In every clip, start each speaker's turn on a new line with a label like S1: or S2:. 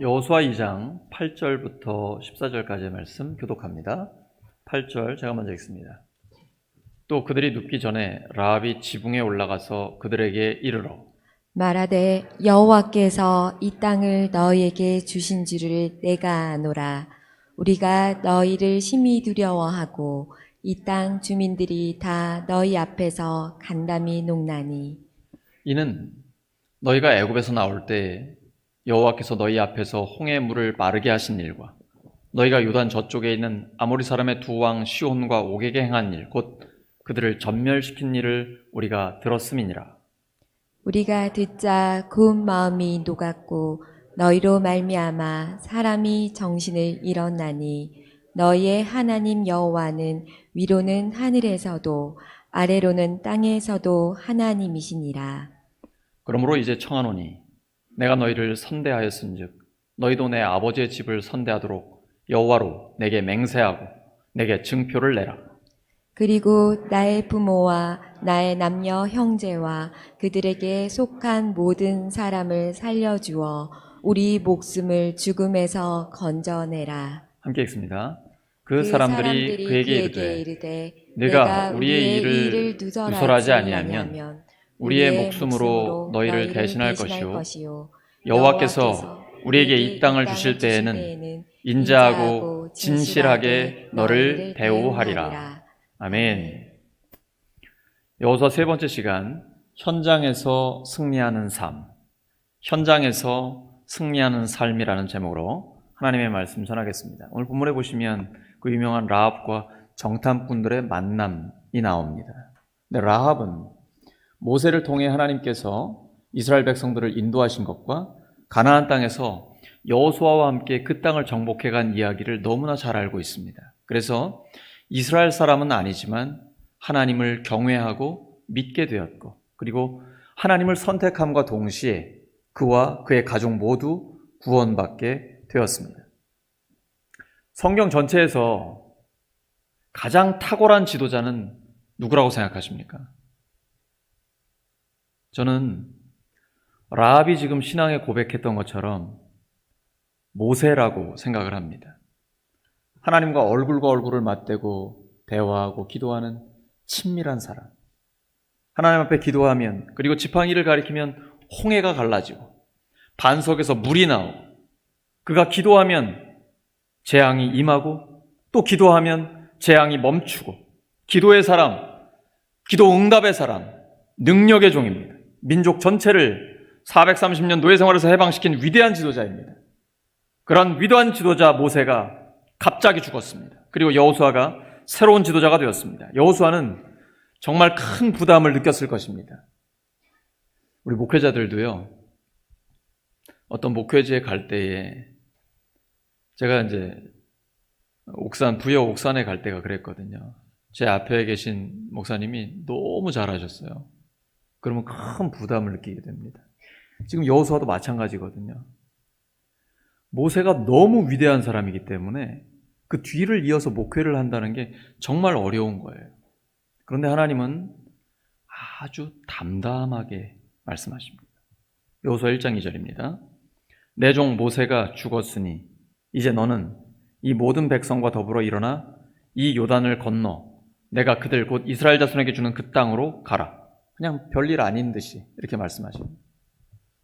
S1: 여호수아 2장 8절부터 14절까지의 말씀 교독합니다. 8절 제가 먼저 읽습니다. 또 그들이 눕기 전에 라합이 지붕에 올라가서 그들에게 이르러
S2: 말하되 여호와께서 이 땅을 너희에게 주신 줄을 내가 아노라. 우리가 너희를 심히 두려워하고 이 땅 주민들이 다 너희 앞에서 간담이 녹나니
S1: 이는 너희가 애굽에서 나올 때에 여호와께서 너희 앞에서 홍해 물을 마르게 하신 일과 너희가 요단 저쪽에 있는 아모리 사람의 두 왕 시온과 옥에게 행한 일 곧 그들을 전멸시킨 일을 우리가 들었음이니라.
S2: 우리가 듣자 구운 마음이 녹았고 너희로 말미암아 사람이 정신을 잃었나니 너희의 하나님 여호와는 위로는 하늘에서도 아래로는 땅에서도 하나님이시니라.
S1: 그러므로 이제 청하노니 내가 너희를 선대하였은즉 너희도 내 아버지의 집을 선대하도록 여호와로 내게 맹세하고 내게 증표를 내라.
S2: 그리고 나의 부모와 나의 남녀 형제와 그들에게 속한 모든 사람을 살려주어 우리 목숨을 죽음에서 건져내라.
S1: 함께 읽습니다. 그 사람들이 그에게 이르되 네가 우리의 일을 누설하지 아니하면 우리의 목숨으로 너희를 대신할 것이요 여호와께서 우리에게 이 땅을 주실 때에는 인자하고 진실하게 너를 대우하리라. 아멘. 여호수아 세 번째 시간, 현장에서 승리하는 삶, 현장에서 승리하는 삶이라는 제목으로 하나님의 말씀 전하겠습니다. 오늘 본문에 보시면 그 유명한 라합과 정탐꾼들의 만남이 나옵니다. 근데 라합은 모세를 통해 하나님께서 이스라엘 백성들을 인도하신 것과 가나안 땅에서 여호수아와 함께 그 땅을 정복해 간 이야기를 너무나 잘 알고 있습니다. 그래서 이스라엘 사람은 아니지만 하나님을 경외하고 믿게 되었고, 그리고 하나님을 선택함과 동시에 그와 그의 가족 모두 구원받게 되었습니다. 성경 전체에서 가장 탁월한 지도자는 누구라고 생각하십니까? 저는 라합이 지금 신앙에 고백했던 것처럼 모세라고 생각을 합니다. 하나님과 얼굴과 얼굴을 맞대고 대화하고 기도하는 친밀한 사람. 하나님 앞에 기도하면, 그리고 지팡이를 가리키면 홍해가 갈라지고 반석에서 물이 나오고, 그가 기도하면 재앙이 임하고 또 기도하면 재앙이 멈추고, 기도의 사람, 기도 응답의 사람, 능력의 종입니다. 민족 전체를 430년 노예 생활에서 해방시킨 위대한 지도자입니다. 그런 위대한 지도자 모세가 갑자기 죽었습니다. 그리고 여호수아가 새로운 지도자가 되었습니다. 여호수아는 정말 큰 부담을 느꼈을 것입니다. 우리 목회자들도요, 어떤 목회지에 갈 때에, 제가 이제 부여 옥산에 갈 때가 그랬거든요. 제 앞에 계신 목사님이 너무 잘하셨어요. 그러면 큰 부담을 느끼게 됩니다. 지금 여호수아도 마찬가지거든요. 모세가 너무 위대한 사람이기 때문에 그 뒤를 이어서 목회를 한다는 게 정말 어려운 거예요. 그런데 하나님은 아주 담담하게 말씀하십니다. 여호수아 1장 2절입니다. 내 종 모세가 죽었으니 이제 너는 이 모든 백성과 더불어 일어나 이 요단을 건너 내가 그들 곧 이스라엘 자손에게 주는 그 땅으로 가라. 그냥 별일 아닌 듯이 이렇게 말씀하십니다.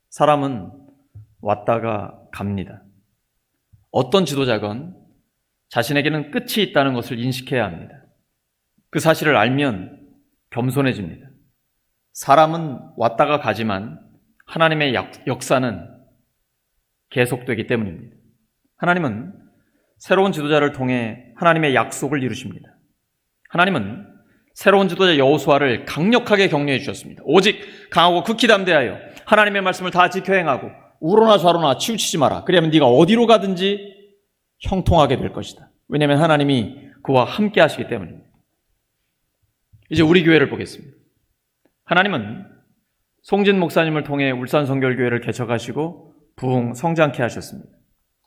S1: 사람은 왔다가 갑니다. 어떤 지도자건 자신에게는 끝이 있다는 것을 인식해야 합니다. 그 사실을 알면 겸손해집니다. 사람은 왔다가 가지만 하나님의 역사는 계속되기 때문입니다. 하나님은 새로운 지도자를 통해 하나님의 약속을 이루십니다. 하나님은 새로운 지도자 여호수아를 강력하게 격려해 주셨습니다. 오직 강하고 극히 담대하여 하나님의 말씀을 다 지켜 행하고 우로나 좌로나 치우치지 마라. 그리하면 네가 어디로 가든지 형통하게 될 것이다. 왜냐하면 하나님이 그와 함께 하시기 때문입니다. 이제 우리 교회를 보겠습니다. 하나님은 송진 목사님을 통해 울산 성결교회를 개척하시고 부흥 성장케 하셨습니다.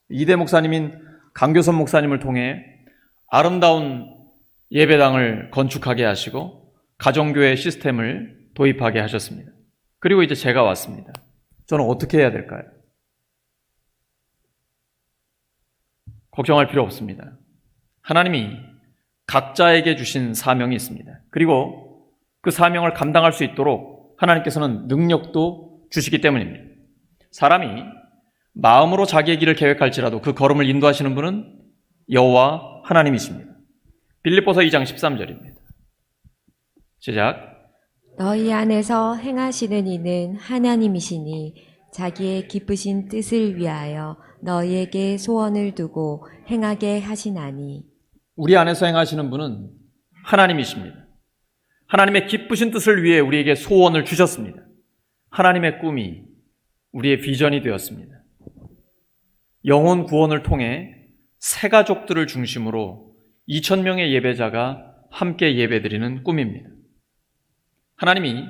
S1: 이대 목사님인 강교선 목사님을 통해 아름다운 예배당을 건축하게 하시고 가정교회 시스템을 도입하게 하셨습니다. 그리고 이제 제가 왔습니다. 저는 어떻게 해야 될까요? 걱정할 필요 없습니다. 하나님이 각자에게 주신 사명이 있습니다. 그리고 그 사명을 감당할 수 있도록 하나님께서는 능력도 주시기 때문입니다. 사람이 마음으로 자기의 길을 계획할지라도 그 걸음을 인도하시는 분은 여호와 하나님이십니다. 빌립보서 2장 13절입니다. 시작.
S2: 너희 안에서 행하시는 이는 하나님이시니 자기의 기쁘신 뜻을 위하여 너희에게 소원을 두고 행하게 하시나니.
S1: 우리 안에서 행하시는 분은 하나님이십니다. 하나님의 기쁘신 뜻을 위해 우리에게 소원을 주셨습니다. 하나님의 꿈이 우리의 비전이 되었습니다. 영혼 구원을 통해 새 가족들을 중심으로 2,000명의 예배자가 함께 예배드리는 꿈입니다. 하나님이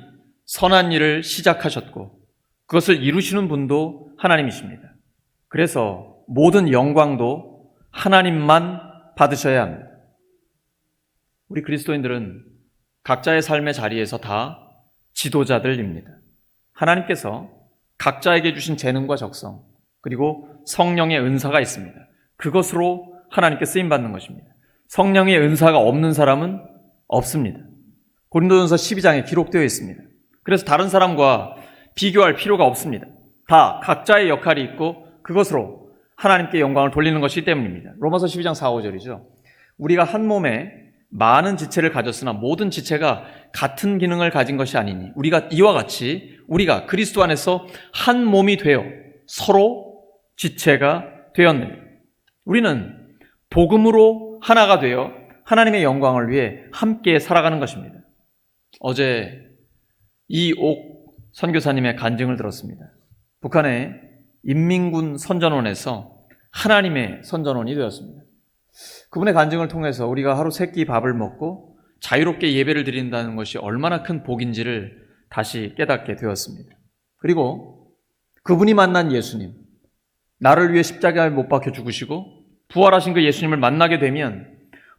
S1: 선한 일을 시작하셨고 그것을 이루시는 분도 하나님이십니다. 그래서 모든 영광도 하나님만 받으셔야 합니다. 우리 그리스도인들은 각자의 삶의 자리에서 다 지도자들입니다. 하나님께서 각자에게 주신 재능과 적성 그리고 성령의 은사가 있습니다. 그것으로 하나님께 쓰임받는 것입니다. 성령의 은사가 없는 사람은 없습니다. 고린도전서 12장에 기록되어 있습니다. 그래서 다른 사람과 비교할 필요가 없습니다. 다 각자의 역할이 있고 그것으로 하나님께 영광을 돌리는 것이기 때문입니다. 로마서 12장 4, 5절이죠. 우리가 한 몸에 많은 지체를 가졌으나 모든 지체가 같은 기능을 가진 것이 아니니 우리가 이와 같이 우리가 그리스도 안에서 한 몸이 되어 서로 지체가 되었느니 우리는 복음으로 하나가 되어 하나님의 영광을 위해 함께 살아가는 것입니다. 어제 이옥 선교사님의 간증을 들었습니다. 북한의 인민군 선전원에서 하나님의 선전원이 되었습니다. 그분의 간증을 통해서 우리가 하루 세 끼 밥을 먹고 자유롭게 예배를 드린다는 것이 얼마나 큰 복인지를 다시 깨닫게 되었습니다. 그리고 그분이 만난 예수님, 나를 위해 십자가에 못 박혀 죽으시고 부활하신 그 예수님을 만나게 되면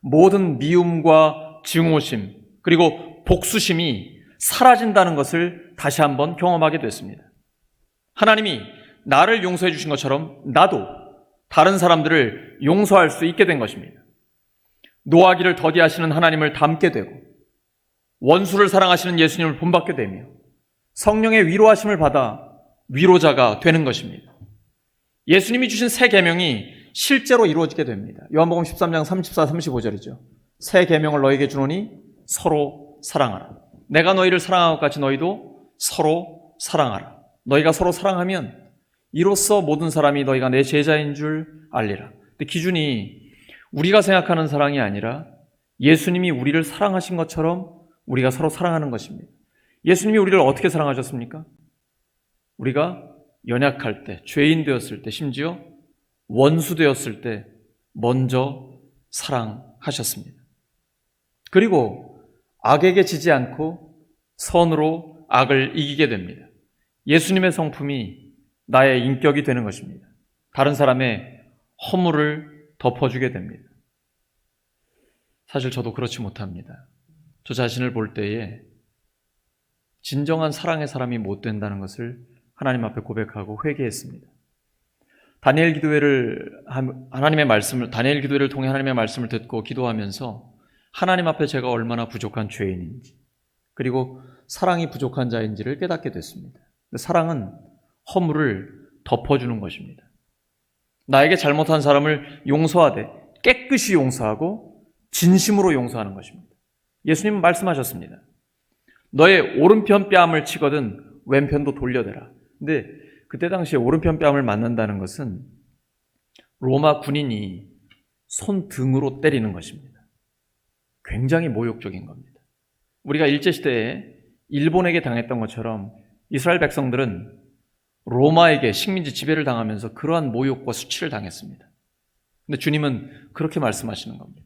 S1: 모든 미움과 증오심 그리고 복수심이 사라진다는 것을 다시 한번 경험하게 됐습니다. 하나님이 나를 용서해 주신 것처럼 나도 다른 사람들을 용서할 수 있게 된 것입니다. 노하기를 더디하시는 하나님을 닮게 되고 원수를 사랑하시는 예수님을 본받게 되며 성령의 위로하심을 받아 위로자가 되는 것입니다. 예수님이 주신 새 계명이 실제로 이루어지게 됩니다. 요한복음 13장 34, 35절이죠. 새 계명을 너에게 주노니 서로 사랑하라. 내가 너희를 사랑한 것 같이 너희도 서로 사랑하라. 너희가 서로 사랑하면 이로써 모든 사람이 너희가 내 제자인 줄 알리라. 근데 기준이 우리가 생각하는 사랑이 아니라 예수님이 우리를 사랑하신 것처럼 우리가 서로 사랑하는 것입니다. 예수님이 우리를 어떻게 사랑하셨습니까? 우리가 연약할 때, 죄인 되었을 때, 심지어 원수 되었을 때 먼저 사랑하셨습니다. 그리고 악에게 지지 않고 선으로 악을 이기게 됩니다. 예수님의 성품이 나의 인격이 되는 것입니다. 다른 사람의 허물을 덮어주게 됩니다. 사실 저도 그렇지 못합니다. 저 자신을 볼 때에 진정한 사랑의 사람이 못 된다는 것을 하나님 앞에 고백하고 회개했습니다. 다니엘 기도회를 통해 하나님의 말씀을 듣고 기도하면서 하나님 앞에 제가 얼마나 부족한 죄인인지 그리고 사랑이 부족한 자인지를 깨닫게 됐습니다. 사랑은 허물을 덮어주는 것입니다. 나에게 잘못한 사람을 용서하되 깨끗이 용서하고 진심으로 용서하는 것입니다. 예수님은 말씀하셨습니다. 너의 오른편 뺨을 치거든 왼편도 돌려대라. 근데 그때 당시에 오른편 뺨을 맞는다는 것은 로마 군인이 손등으로 때리는 것입니다. 굉장히 모욕적인 겁니다. 우리가 일제시대에 일본에게 당했던 것처럼 이스라엘 백성들은 로마에게 식민지 지배를 당하면서 그러한 모욕과 수치를 당했습니다. 근데 주님은 그렇게 말씀하시는 겁니다.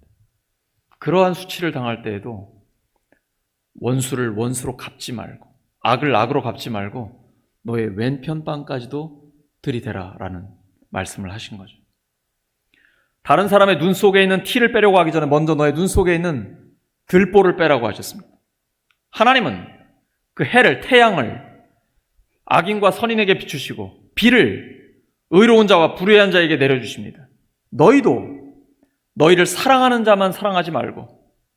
S1: 그러한 수치를 당할 때에도 원수를 원수로 갚지 말고 악을 악으로 갚지 말고 너의 왼편 뺨까지도 들이대라 라는 말씀을 하신 거죠. 다른 사람의 눈 속에 있는 티를 빼려고 하기 전에 먼저 너의 눈 속에 있는 들보를 빼라고 하셨습니다. 하나님은 그 해를, 태양을 악인과 선인에게 비추시고 비를 의로운 자와 불의한 자에게 내려주십니다. 너희도 너희를 사랑하는 자만 사랑하지 말고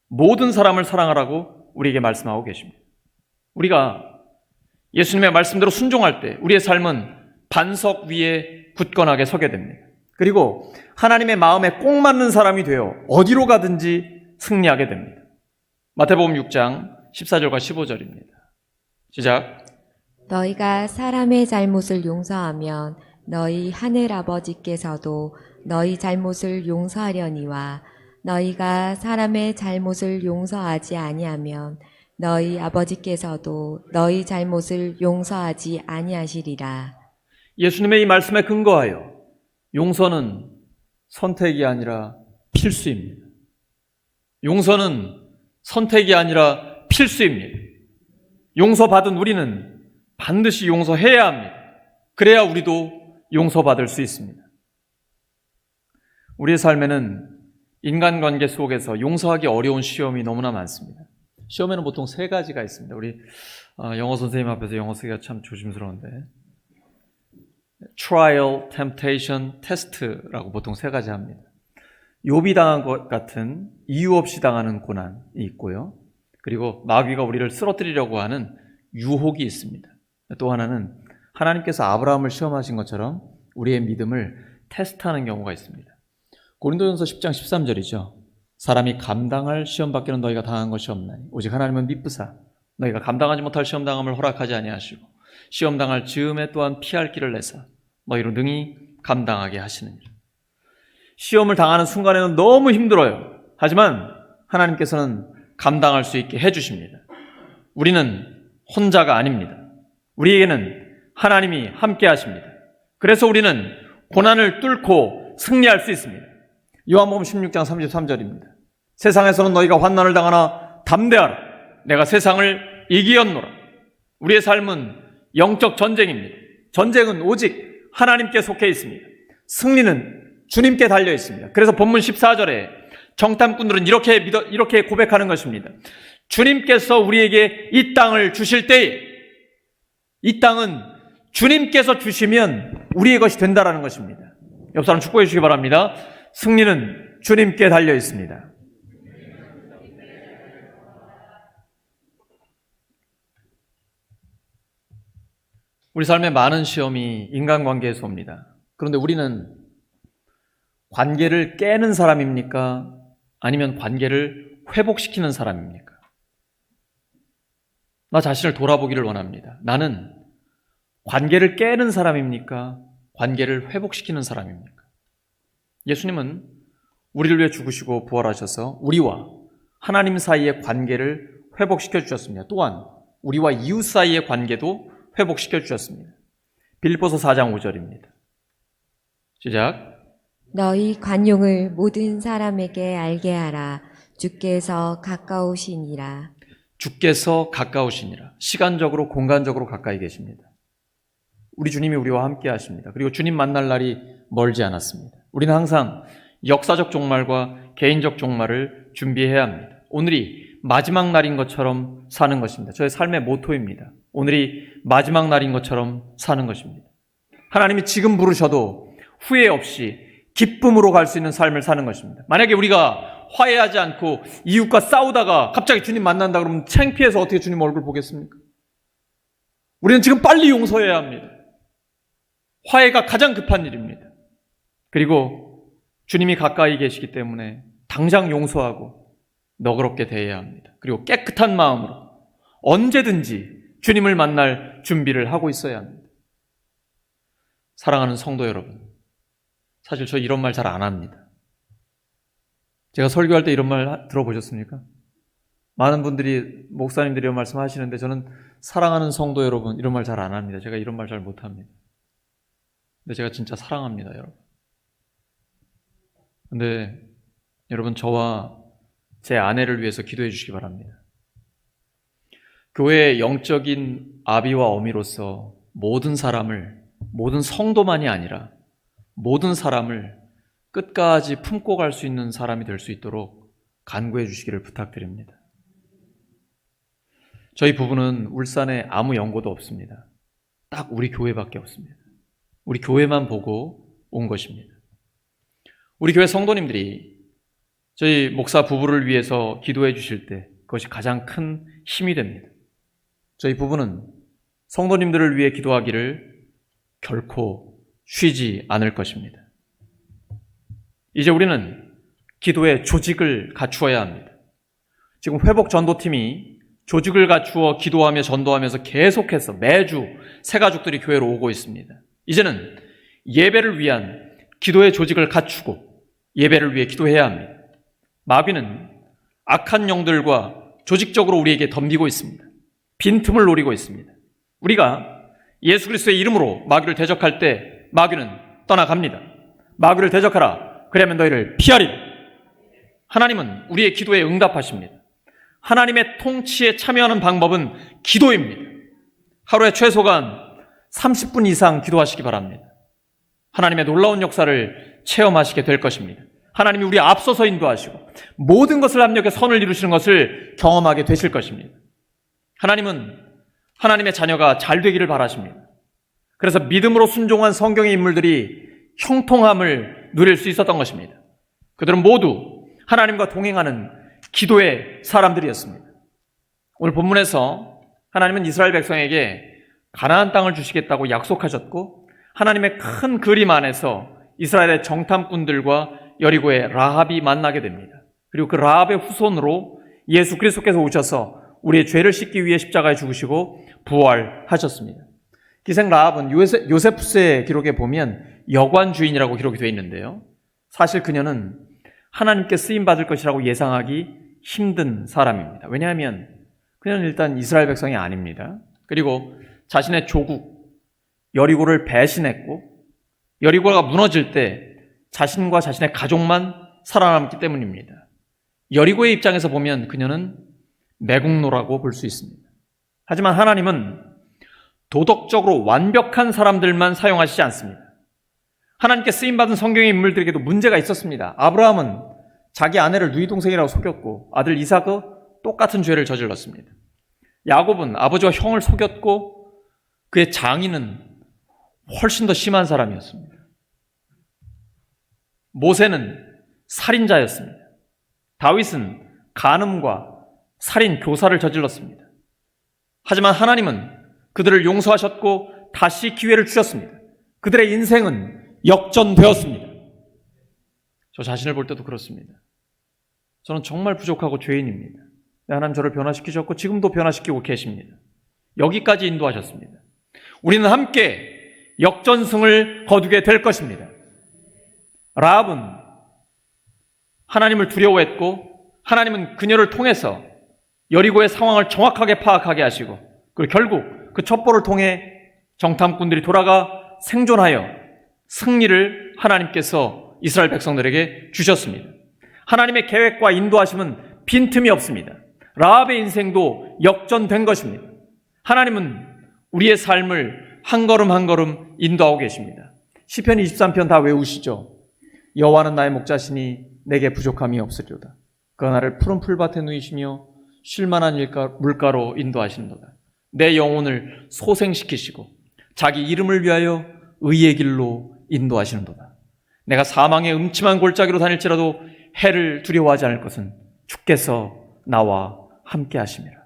S1: 모든 사람을 사랑하라고 우리에게 말씀하고 계십니다. 우리가 예수님의 말씀대로 순종할 때 우리의 삶은 반석 위에 굳건하게 서게 됩니다. 그리고 하나님의 마음에 꼭 맞는 사람이 되어 어디로 가든지 승리하게 됩니다. 마태복음 6장 14절과 15절입니다. 시작.
S2: 너희가 사람의 잘못을 용서하면 너희 하늘 아버지께서도 너희 잘못을 용서하려니와 너희가 사람의 잘못을 용서하지 아니하면 너희 아버지께서도 너희 잘못을 용서하지 아니하시리라.
S1: 예수님의 이 말씀에 근거하여 용서는 선택이 아니라 필수입니다. 용서는 선택이 아니라 필수입니다. 용서받은 우리는 반드시 용서해야 합니다. 그래야 우리도 용서받을 수 있습니다. 우리의 삶에는 인간관계 속에서 용서하기 어려운 시험이 너무나 많습니다. 시험에는 보통 세 가지가 있습니다. 우리 영어 선생님 앞에서 영어 쓰기가 참 조심스러운데 trial, temptation, test라고 보통 세 가지 합니다. 욥이 당한 것 같은 이유 없이 당하는 고난이 있고요. 그리고 마귀가 우리를 쓰러뜨리려고 하는 유혹이 있습니다. 또 하나는 하나님께서 아브라함을 시험하신 것처럼 우리의 믿음을 테스트하는 경우가 있습니다. 고린도전서 10장 13절이죠. 사람이 감당할 시험 밖에는 너희가 당한 것이 없나니 오직 하나님은 미쁘사 너희가 감당하지 못할 시험 당함을 허락하지 아니하시고 시험 당할 즈음에 또한 피할 길을 내사 너희로 능히 감당하게 하시느니라. 시험을 당하는 순간에는 너무 힘들어요. 하지만 하나님께서는 감당할 수 있게 해주십니다. 우리는 혼자가 아닙니다. 우리에게는 하나님이 함께 하십니다. 그래서 우리는 고난을 뚫고 승리할 수 있습니다. 요한복음 16장 33절입니다. 세상에서는 너희가 환난을 당하나 담대하라. 내가 세상을 이기었노라. 우리의 삶은 영적 전쟁입니다. 전쟁은 오직 하나님께 속해 있습니다. 승리는 주님께 달려 있습니다. 그래서 본문 14절에 정탐꾼들은 이렇게 고백하는 것입니다. 주님께서 우리에게 이 땅을 주실 때에 이 땅은 주님께서 주시면 우리의 것이 된다라는 것입니다. 옆 사람 축복해 주시기 바랍니다. 승리는 주님께 달려 있습니다. 우리 삶에 많은 시험이 인간관계에서 옵니다. 그런데 우리는 관계를 깨는 사람입니까? 아니면 관계를 회복시키는 사람입니까? 나 자신을 돌아보기를 원합니다. 나는 관계를 깨는 사람입니까? 관계를 회복시키는 사람입니까? 예수님은 우리를 위해 죽으시고 부활하셔서 우리와 하나님 사이의 관계를 회복시켜 주셨습니다. 또한 우리와 이웃 사이의 관계도 회복시켜 주셨습니다. 빌립보서 4장 5절입니다. 시작.
S2: 너희 관용을 모든 사람에게 알게 하라. 주께서 가까우시니라.
S1: 주께서 가까우시니라. 시간적으로 공간적으로 가까이 계십니다. 우리 주님이 우리와 함께 하십니다. 그리고 주님 만날 날이 멀지 않았습니다. 우리는 항상 역사적 종말과 개인적 종말을 준비해야 합니다. 오늘이 마지막 날인 것처럼 사는 것입니다. 저의 삶의 모토입니다. 오늘이 마지막 날인 것처럼 사는 것입니다. 하나님이 지금 부르셔도 후회 없이 기쁨으로 갈 수 있는 삶을 사는 것입니다. 만약에 우리가 화해하지 않고 이웃과 싸우다가 갑자기 주님 만난다 그러면 창피해서 어떻게 주님 얼굴 보겠습니까? 우리는 지금 빨리 용서해야 합니다. 화해가 가장 급한 일입니다. 그리고 주님이 가까이 계시기 때문에 당장 용서하고 너그럽게 대해야 합니다. 그리고 깨끗한 마음으로 언제든지 주님을 만날 준비를 하고 있어야 합니다. 사랑하는 성도 여러분, 사실 저 이런 말 잘 안 합니다. 제가 설교할 때 이런 말 들어보셨습니까? 많은 분들이 목사님들이 이런 말씀 하시는데 저는 사랑하는 성도 여러분 이런 말 잘 안 합니다. 제가 이런 말 잘 못합니다. 근데 제가 진짜 사랑합니다, 여러분. 근데 여러분 저와 제 아내를 위해서 기도해 주시기 바랍니다. 교회의 영적인 아비와 어미로서 모든 사람을, 모든 성도만이 아니라 모든 사람을 끝까지 품고 갈 수 있는 사람이 될 수 있도록 간구해 주시기를 부탁드립니다. 저희 부부는 울산에 아무 연고도 없습니다. 딱 우리 교회밖에 없습니다. 우리 교회만 보고 온 것입니다. 우리 교회 성도님들이 저희 목사 부부를 위해서 기도해 주실 때 그것이 가장 큰 힘이 됩니다. 저희 부부는 성도님들을 위해 기도하기를 결코 쉬지 않을 것입니다. 이제 우리는 기도의 조직을 갖추어야 합니다. 지금 회복 전도팀이 조직을 갖추어 기도하며 전도하면서 계속해서 매주 새 가족들이 교회로 오고 있습니다. 이제는 예배를 위한 기도의 조직을 갖추고 예배를 위해 기도해야 합니다. 마귀는 악한 영들과 조직적으로 우리에게 덤비고 있습니다. 빈틈을 노리고 있습니다. 우리가 예수 그리스도의 이름으로 마귀를 대적할 때 마귀는 떠나갑니다. 마귀를 대적하라. 그러면 너희를 피하리라. 하나님은 우리의 기도에 응답하십니다. 하나님의 통치에 참여하는 방법은 기도입니다. 하루에 최소한 30분 이상 기도하시기 바랍니다. 하나님의 놀라운 역사를 체험하시게 될 것입니다. 하나님이 우리 앞서서 인도하시고 모든 것을 합력해 선을 이루시는 것을 경험하게 되실 것입니다. 하나님은 하나님의 자녀가 잘 되기를 바라십니다. 그래서 믿음으로 순종한 성경의 인물들이 형통함을 누릴 수 있었던 것입니다. 그들은 모두 하나님과 동행하는 기도의 사람들이었습니다. 오늘 본문에서 하나님은 이스라엘 백성에게 가나안 땅을 주시겠다고 약속하셨고 하나님의 큰 그림 안에서 이스라엘의 정탐꾼들과 여리고의 라합이 만나게 됩니다. 그리고 그 라합의 후손으로 예수 그리스도께서 오셔서 우리의 죄를 씻기 위해 십자가에 죽으시고 부활하셨습니다. 기생 라합은 요세푸스의 기록에 보면 여관 주인이라고 기록이 되어 있는데요. 사실 그녀는 하나님께 쓰임받을 것이라고 예상하기 힘든 사람입니다. 왜냐하면 그녀는 일단 이스라엘 백성이 아닙니다. 그리고 자신의 조국 여리고를 배신했고 여리고가 무너질 때 자신과 자신의 가족만 살아남기 때문입니다. 여리고의 입장에서 보면 그녀는 매국노라고 볼 수 있습니다. 하지만 하나님은 도덕적으로 완벽한 사람들만 사용하시지 않습니다. 하나님께 쓰임받은 성경의 인물들에게도 문제가 있었습니다. 아브라함은 자기 아내를 누이 동생이라고 속였고 아들 이삭은 똑같은 죄를 저질렀습니다. 야곱은 아버지와 형을 속였고 그의 장인은 훨씬 더 심한 사람이었습니다. 모세는 살인자였습니다. 다윗은 간음과 살인, 교사를 저질렀습니다. 하지만 하나님은 그들을 용서하셨고 다시 기회를 주셨습니다. 그들의 인생은 역전되었습니다. 저 자신을 볼 때도 그렇습니다. 저는 정말 부족하고 죄인입니다. 하나님 저를 변화시키셨고 지금도 변화시키고 계십니다. 여기까지 인도하셨습니다. 우리는 함께 역전승을 거두게 될 것입니다. 라합은 하나님을 두려워했고 하나님은 그녀를 통해서 여리고의 상황을 정확하게 파악하게 하시고 그리고 결국 그 첩보를 통해 정탐꾼들이 돌아가 생존하여 승리를 하나님께서 이스라엘 백성들에게 주셨습니다. 하나님의 계획과 인도하심은 빈틈이 없습니다. 라합의 인생도 역전된 것입니다. 하나님은 우리의 삶을 한 걸음 한 걸음 인도하고 계십니다. 시편 23편 다 외우시죠? 여호와는 나의 목자시니 내게 부족함이 없으리로다. 그가 나를 푸른 풀밭에 누이시며 쉴만한 물가로 인도하시는도다. 내 영혼을 소생시키시고 자기 이름을 위하여 의의 길로 인도하시는도다. 내가 사망의 음침한 골짜기로 다닐지라도 해를 두려워하지 않을 것은 주께서 나와 함께 하심이라.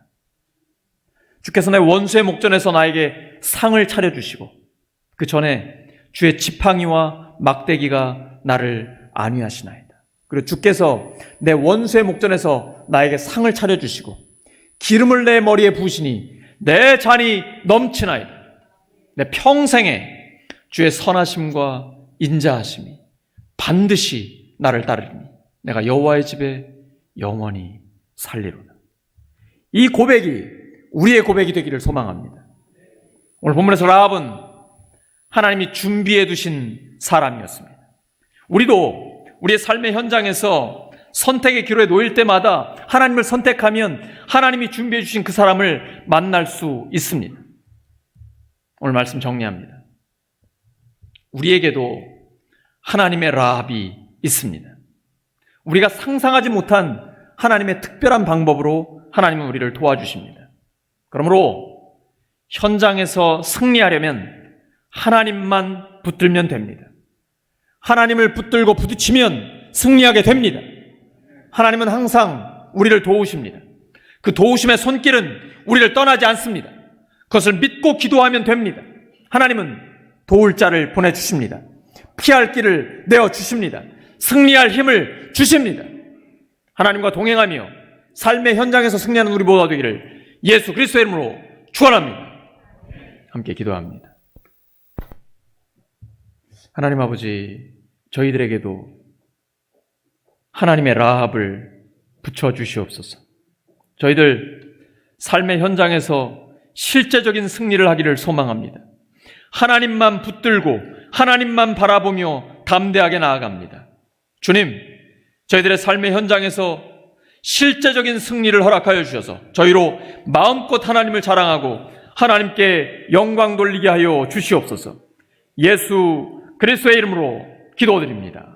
S1: 주께서 내 원수의 목전에서 나에게 상을 차려주시고 그 전에 주의 지팡이와 막대기가 나를 안위하시나이다. 그리고 주께서 내 원수의 목전에서 나에게 상을 차려주시고 기름을 내 머리에 부으시니 내 잔이 넘치나이다. 내 평생에 주의 선하심과 인자하심이 반드시 나를 따르리니 내가 여호와의 집에 영원히 살리로다. 이 고백이 우리의 고백이 되기를 소망합니다. 오늘 본문에서 라합은 하나님이 준비해 두신 사람이었습니다. 우리도 우리의 삶의 현장에서 선택의 기로에 놓일 때마다 하나님을 선택하면 하나님이 준비해 주신 그 사람을 만날 수 있습니다. 오늘 말씀 정리합니다. 우리에게도 하나님의 라합이 있습니다. 우리가 상상하지 못한 하나님의 특별한 방법으로 하나님은 우리를 도와주십니다. 그러므로 현장에서 승리하려면 하나님만 붙들면 됩니다. 하나님을 붙들고 부딪히면 승리하게 됩니다. 하나님은 항상 우리를 도우십니다. 그 도우심의 손길은 우리를 떠나지 않습니다. 그것을 믿고 기도하면 됩니다. 하나님은 도울 자를 보내주십니다. 피할 길을 내어주십니다. 승리할 힘을 주십니다. 하나님과 동행하며 삶의 현장에서 승리하는 우리 모두가 되기를 예수 그리스도의 이름으로 축원합니다. 함께 기도합니다. 하나님 아버지, 저희들에게도 하나님의 라합을 붙여주시옵소서. 저희들 삶의 현장에서 실제적인 승리를 하기를 소망합니다. 하나님만 붙들고 하나님만 바라보며 담대하게 나아갑니다. 주님, 저희들의 삶의 현장에서 실제적인 승리를 허락하여 주셔서 저희로 마음껏 하나님을 자랑하고 하나님께 영광 돌리게 하여 주시옵소서. 예수 그리스도의 이름으로 기도드립니다.